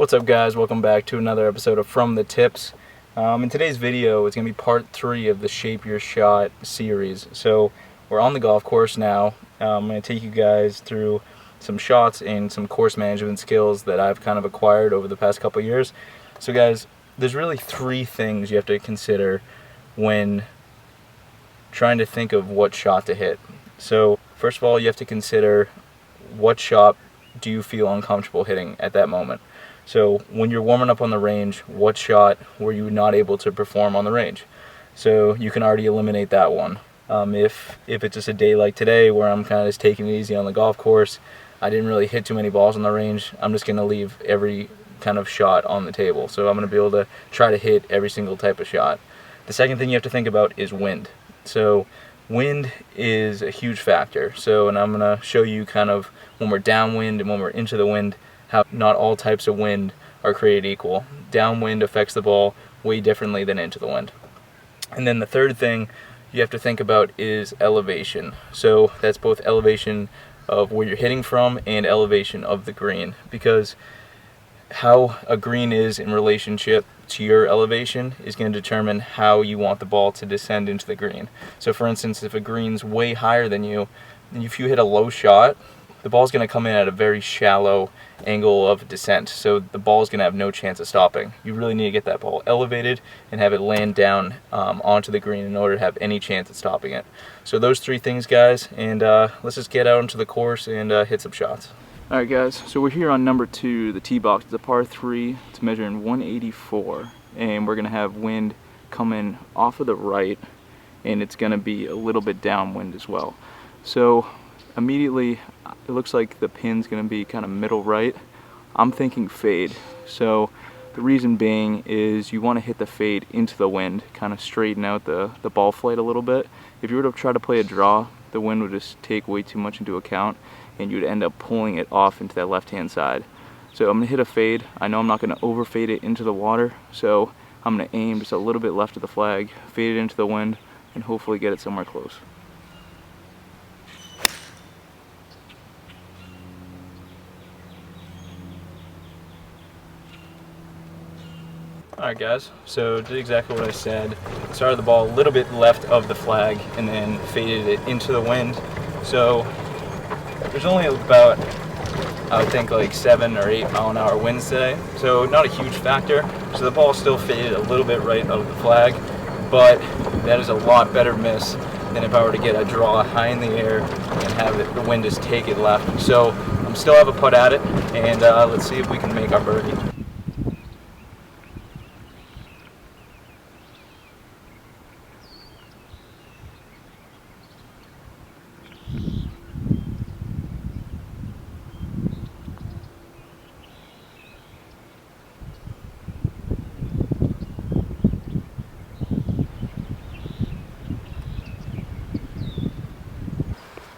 What's up, guys? Welcome back to another episode of From the Tips. In today's video, it's going to be part 3 of the Shape Your Shot series. So we're on the golf course now. I'm going to take you guys through some shots and some course management skills that I've kind of acquired over the past couple years. So guys, there's really 3 things you have to consider when trying to think of what shot to hit. So first of all, you have to consider what shot do you feel uncomfortable hitting at that moment. So when you're warming up on the range, what shot were you not able to perform on the range? So you can already eliminate that one. If it's just a day like today where I'm kind of just taking it easy on the golf course, I didn't really hit too many balls on the range, I'm just going to leave every kind of shot on the table. So I'm going to be able to try to hit every single type of shot. The second thing you have to think about is wind. So wind is a huge factor. And I'm going to show you kind of when we're downwind and when we're into the wind, how not all types of wind are created equal. Downwind affects the ball way differently than into the wind. And then the third thing you have to think about is elevation. So that's both elevation of where you're hitting from and elevation of the green, because how a green is in relationship to your elevation is going to determine how you want the ball to descend into the green. So for instance, if a green's way higher than you, and if you hit a low shot, the ball's going to come in at a very shallow angle of descent, so the ball's going to have no chance of stopping. You really need to get that ball elevated and have it land down onto the green in order to have any chance of stopping it. So those 3 things, guys, and let's just get out into the course and hit some shots. Alright guys, so we're here on number 2, the tee box. It's a par 3, it's measuring 184, and we're going to have wind coming off of the right, and it's going to be a little bit downwind as well. So immediately it looks like the pin's going to be kind of middle right. I'm thinking fade. So the reason being is you want to hit the fade into the wind, kind of straighten out the ball flight a little bit. If you were to try to play a draw, the wind would just take way too much into account and you'd end up pulling it off into that left hand side. So I'm going to hit a fade. I know I'm not going to overfade it into the water, so I'm going to aim just a little bit left of the flag, fade it into the wind, and hopefully get it somewhere close. Alright guys, so did exactly what I said. Started the ball a little bit left of the flag and then faded it into the wind. So there's only about, I would think, like 7 or 8 mile an hour winds today. So not a huge factor. So the ball still faded a little bit right of the flag, but that is a lot better miss than if I were to get a draw high in the air and have the wind just take it left. So I'm still have a putt at it, and let's see if we can make our birdie.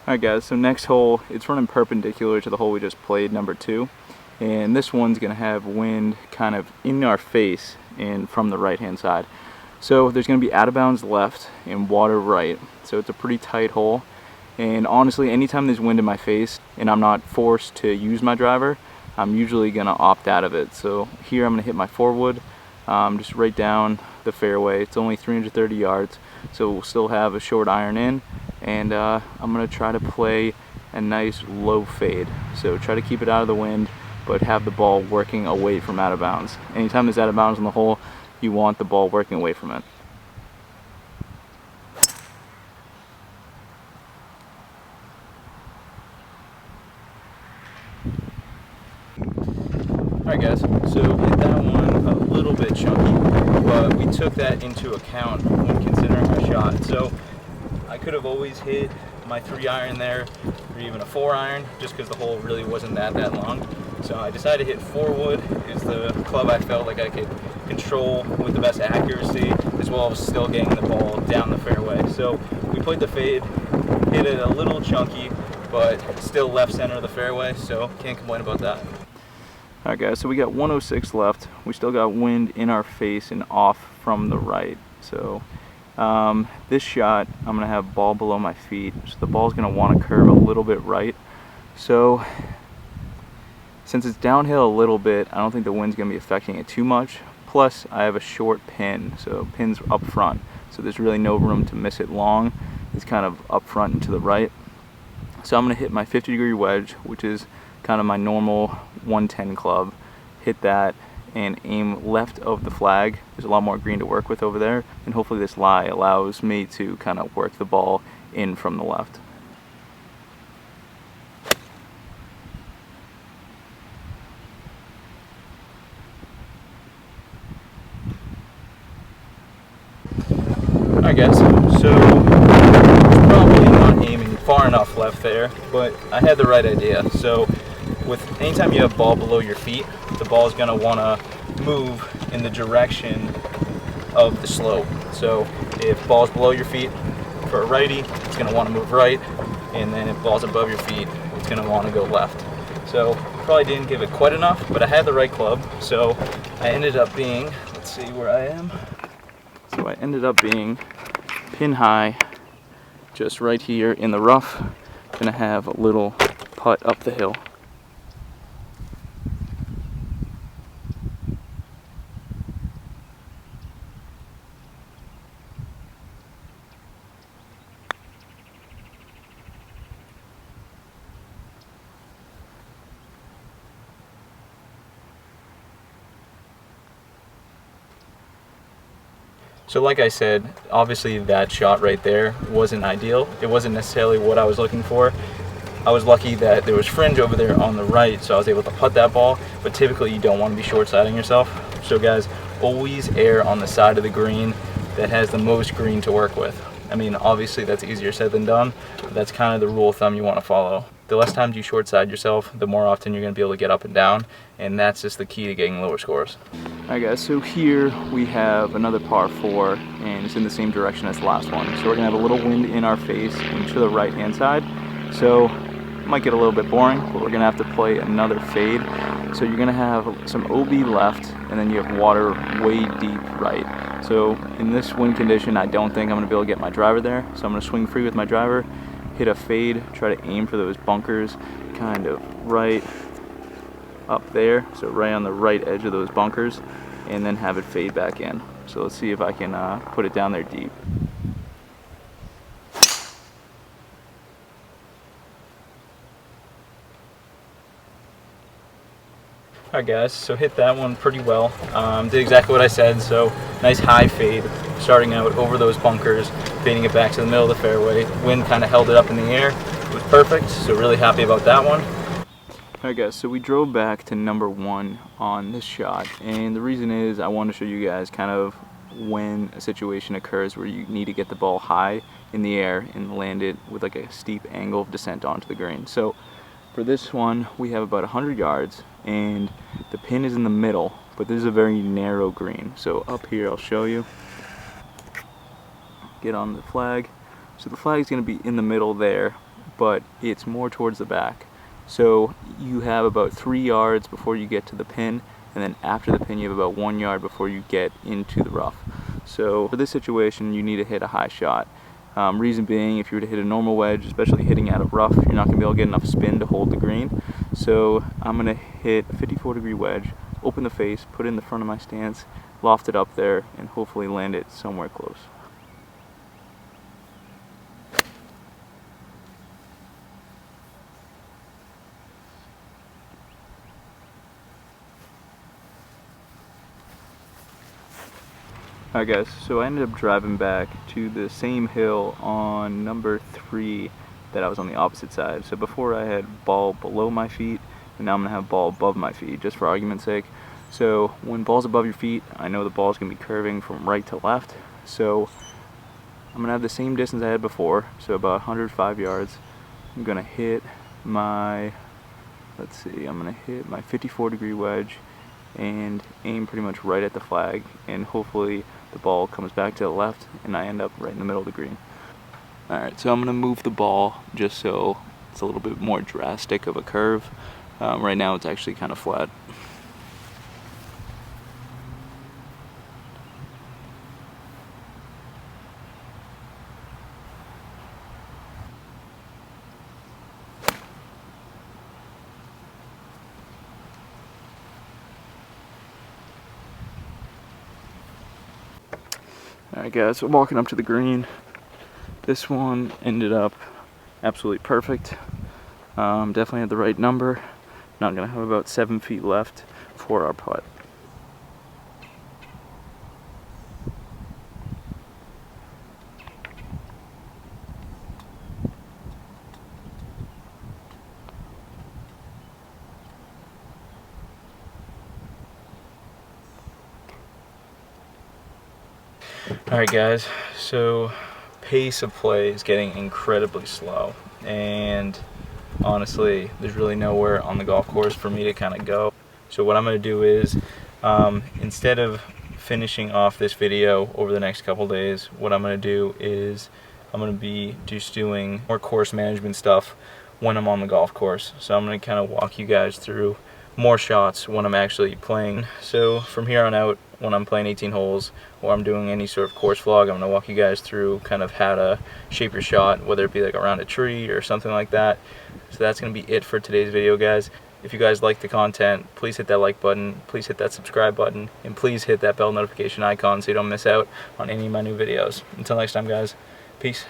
Alright guys, so next hole, it's running perpendicular to the hole we just played, number 2. And this one's going to have wind kind of in our face and from the right hand side. So there's going to be out of bounds left and water right. So it's a pretty tight hole. And honestly, anytime there's wind in my face and I'm not forced to use my driver, I'm usually going to opt out of it. So here I'm going to hit my 4-wood, just right down the fairway. It's only 330 yards, so we'll still have a short iron in. And I'm going to try to play a nice low fade. So try to keep it out of the wind, but have the ball working away from out of bounds. Anytime there's out of bounds on the hole, you want the ball working away from it. Alright guys, so hit that one a little bit chunky, but we took that into account when considering our shot. So I could have always hit my 3-iron there, or even a 4-iron, just because the hole really wasn't that long. So I decided to hit 4-wood, is the club I felt like I could control with the best accuracy, as well as still getting the ball down the fairway. So we played the fade, hit it a little chunky, but still left center of the fairway, so can't complain about that. Alright guys, so we got 106 left. We still got wind in our face and off from the right. So this shot, I'm going to have ball below my feet, so the ball's going to want to curve a little bit right. So Since it's downhill a little bit, I don't think the wind's going to be affecting it too much. Plus, I have a short pin, so pin's up front, so there's really no room to miss it long. It's kind of up front and to the right. So I'm going to hit my 50-degree wedge, which is kind of my normal 110 club. Hit that and aim left of the flag. There's a lot more green to work with over there, and hopefully this lie allows me to kind of work the ball in from the left. Alright guys, so probably not aiming far enough left there, but I had the right idea. So with anytime you have ball below your feet, the ball is going to want to move in the direction of the slope. So if ball's below your feet for a righty, it's going to want to move right, and then if ball's above your feet, it's going to want to go left. So probably didn't give it quite enough, but I had the right club, so I ended up being, let's see where I am. So I ended up being pin high, just right here in the rough. Gonna have a little putt up the hill. So like I said, obviously that shot right there wasn't ideal. It wasn't necessarily what I was looking for. I was lucky that there was fringe over there on the right, so I was able to putt that ball, but typically you don't want to be short-siding yourself. So guys, always err on the side of the green that has the most green to work with. I mean, obviously that's easier said than done, but that's kind of the rule of thumb you want to follow. The less times you short side yourself, the more often you're going to be able to get up and down, and that's just the key to getting lower scores. Alright guys, so here we have another par 4, and it's in the same direction as the last one. So we're going to have a little wind in our face and to the right hand side. So it might get a little bit boring, but we're going to have to play another fade. So you're going to have some OB left, and then you have water way deep right. So in this wind condition, I don't think I'm going to be able to get my driver there. So I'm going to swing free with my driver, hit a fade, try to aim for those bunkers kind of right up there, so right on the right edge of those bunkers, and then have it fade back in. So let's see if I can put it down there deep. Alright guys, so hit that one pretty well. Did exactly what I said, so nice high fade, starting out over those bunkers, fading it back to the middle of the fairway. Wind kind of held it up in the air. It was perfect, so really happy about that one. Alright guys, so we drove back to number 1 on this shot, and the reason is I want to show you guys kind of when a situation occurs where you need to get the ball high in the air and land it with like a steep angle of descent onto the green. So for this one, we have about 100 yards, and the pin is in the middle, but this is a very narrow green. So up here, I'll show you. Get on the flag. So the flag is going to be in the middle there, but it's more towards the back. So you have about 3 yards before you get to the pin, and then after the pin you have about 1 yard before you get into the rough. So for this situation, you need to hit a high shot. Reason being, if you were to hit a normal wedge, especially hitting out of rough, you're not going to be able to get enough spin to hold the green. So I'm going to hit a 54-degree wedge, open the face, put it in the front of my stance, loft it up there, and hopefully land it somewhere close. Alright guys, so I ended up driving back to the same hill on number 3 that I was on the opposite side. So before I had ball below my feet, and now I'm going to have ball above my feet, just for argument's sake. So when ball's above your feet, I know the ball's going to be curving from right to left. So I'm going to have the same distance I had before, so about 105 yards. I'm going to hit my, let's see, I'm going to hit my 54-degree wedge and aim pretty much right at the flag, and hopefully the ball comes back to the left and I end up right in the middle of the green. Alright, so I'm going to move the ball just so it's a little bit more drastic of a curve. Right now it's actually kind of flat. Alright guys, so walking up to the green. This one ended up absolutely perfect. Definitely had the right number. Now I'm going to have about 7 feet left for our putt. Alright guys, so pace of play is getting incredibly slow, and honestly there's really nowhere on the golf course for me to kind of go. So what I'm going to do is, instead of finishing off this video over the next couple days, what I'm going to do is I'm going to be just doing more course management stuff when I'm on the golf course. So I'm going to kind of walk you guys through more shots when I'm actually playing. So from here on out, when I'm playing 18 holes or I'm doing any sort of course vlog, I'm going to walk you guys through kind of how to shape your shot, whether it be like around a tree or something like that. So that's going to be it for today's video, guys. If you guys like the content, please hit that like button, please hit that subscribe button, and please hit that bell notification icon so you don't miss out on any of my new videos. Until next time, guys, peace.